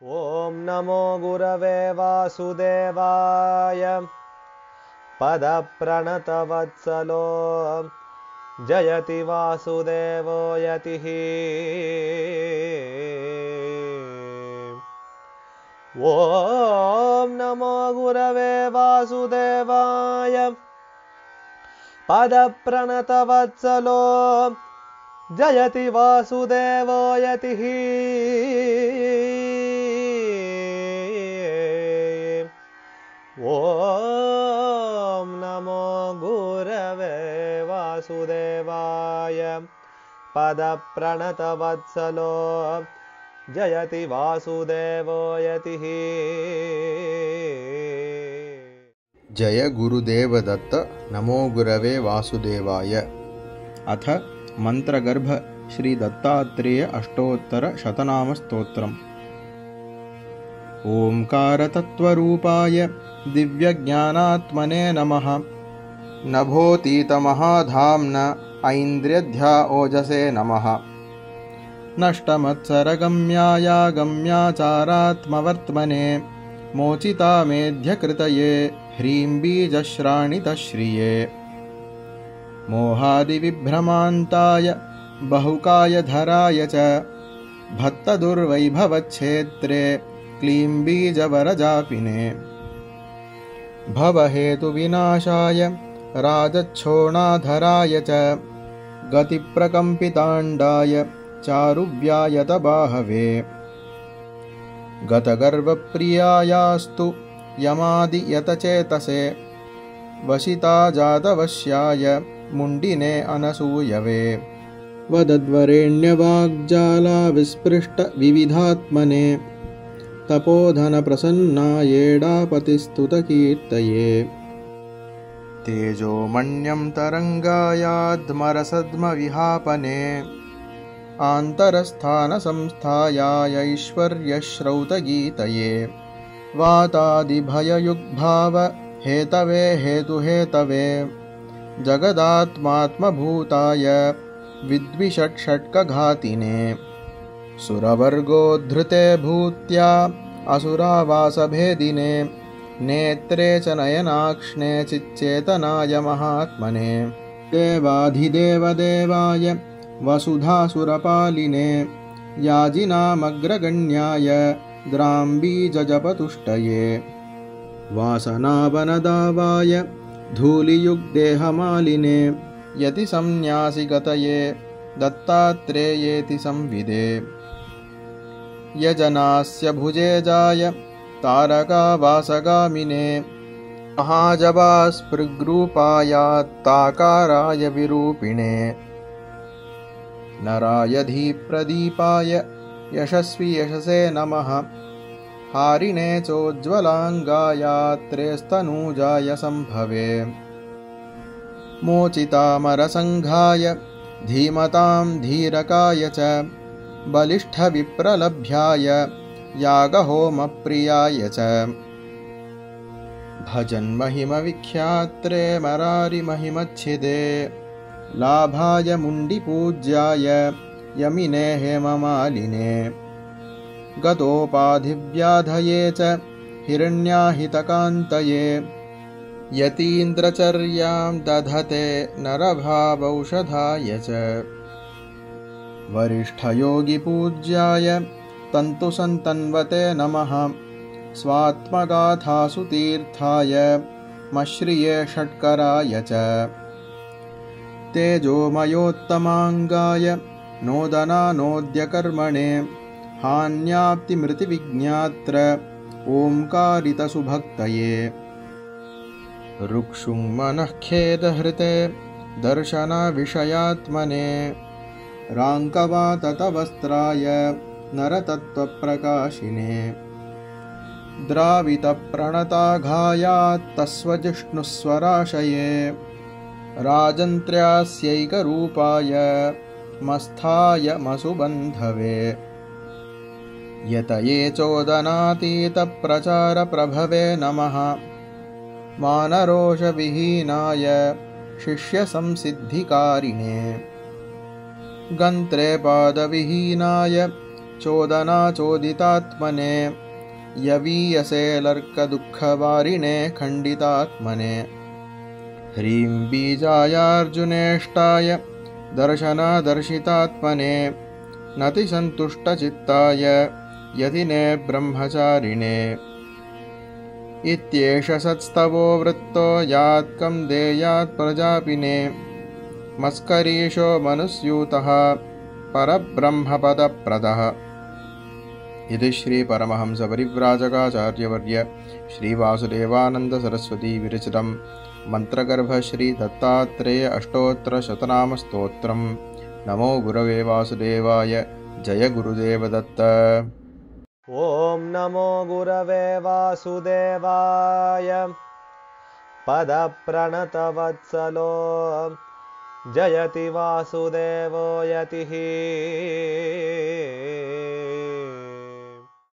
ॐ नमो गुरवे वासुदेवाय पदप्रणतवत्सलो जयति वासुदेवो यतिः। ॐ नमो गुरवे वासुदेवाय पदप्रणतवत्सलो जयति वासुदेवो यतिः। ॐ नमो गुरवे वासुदेवाय पदप्रणतवत्सलो जयति वासुदेवो यतिः। जय गुरुदेव दत्त। नमो गुरवे वासुदेवाय। अथ मंत्रगर्भ श्री दत्तात्रेय अष्टोत्तर शतनाम स्तोत्रम्। ओंकार तत्वरूपाय दिव्यज्ञानात्मने नमः। नभोतीतमहाधाम्न ऐन्द्रियध्या ओजसे नमः। नष्टमत्सरगम्याय गम्याचारात्मवर्त्मने मोचितामेध्यकृतये ह्रीं बीजश्राणितश्रिये। मोहादिविभ्रमान्ताय बहुकायधराय च भक्तदुर्वैभवच्छेत्रे क्लीं बीजवरजापिने। भवहेतुविनाशाय राजच्छोणाधराय च गतिप्रकम्पिताण्डाय चारुव्यायतबाहवे। गतगर्वप्रियायास्तु यमादियतचेतसे वशिता जातवश्याय मुण्डिने अनसूयवे। वदद्वरेण्यवाग्जाला विस्पृष्ट विविधात्मने तपोधनप्रसन्नायेडापतिस्तुतकीर्तये। तेजोमण्यं तरङ्गायाद्मरसद्मविहापने आन्तरस्थानसंस्थायायैश्वर्यश्रौतगीतये। वातादिभययुग्भाव हेतवे हेतुहेतवे जगदात्मात्मभूताय विद्विषट्षट्कघातिने। सुरवर्गोद्धृते भूत्या असुरावासभेदिने नेत्रे च नयनाक्ष्णे चिच्चेतनाय महात्मने। देवाधिदेवदेवाय वसुधासुरपालिने याजिनामग्रगण्याय द्राम्बीजजपतुष्टये। वासनावनदावाय धूलियुग्देहमालिने यतिसंन्यासिगतये दत्तात्रेयेति संविदे। यजनास्य भुजेजाय तारकावासगामिने महाजबास्पृग्रूपायात्ताकाराय विरूपिणे। नरायधीप्रदीपाय यशस्वी यशसे नमः। हारिणे चोज्ज्वलाङ्गायात्रेस्तनूजाय सम्भवे। मोचितामरसङ्घाय धीमतां धीरकाय च बलिष्ठविप्रलभ्याय यागहोमप्रियाय च। भजन्महिमविख्यात्रे मरारिमहिमच्छिदे लाभाय मुण्डिपूज्याय यमिने हेममालिने। गतोपाधिव्याधये च हिरण्याहितकान्तये यतीन्द्रचर्यां दधते नरभावौषधाय च। वरिष्ठयोगिपूज्याय तन्तुसन्तन्वते नमः। स्वात्मगाथासु तीर्थाय मश्रिये षट्कराय च। तेजोमयोत्तमाङ्गाय नोदनानोद्यकर्मणे हान्याप्तिमृतिविज्ञात्र ओङ्कारितसुभक्तये। रुक्षुङ्मनःखेदहृते दर्शनविषयात्मने राङ्कवाततवस्त्राय नरतत्त्वप्रकाशिने। द्रावितप्रणताघायात्तस्वजिष्णुस्वराशये राजन्त्र्यास्यैकरूपाय मस्थाय मसुबन्धवे। यतये चोदनातीतप्रचारप्रभवे नमः। मानरोषविहीनाय शिष्यसंसिद्धिकारिणे। गन्त्रे पादविहीनाय चोदनाचोदितात्मने यवीयसे लर्कदुःखवारिणे खण्डितात्मने ह्रीं बीजायार्जुनेष्टाय दर्शनादर्शितात्मने नतिसन्तुष्टचित्ताय यतिने ब्रह्मचारिणे इत्येष सत्स्तवो वृत्तो यात्कं देयात् प्रजापिने मस्करीशो मनुस्यूतः परब्रह्मपदप्रदः। इति श्रीपरमहंसपरिव्राजकाचार्यवर्य श्रीवासुदेवानन्दसरस्वती विरचितं मन्त्रगर्भश्रीदत्तात्रेय अष्टोत्तरशतनामस्तोत्रम्। नमो गुरवे वासुदेवाय। जय गुरुदेवदत्त। ॐ नमो गुरवे वासुदेवाय। पदप्रणतवत्सलो जयति वासुदेवो यतिः।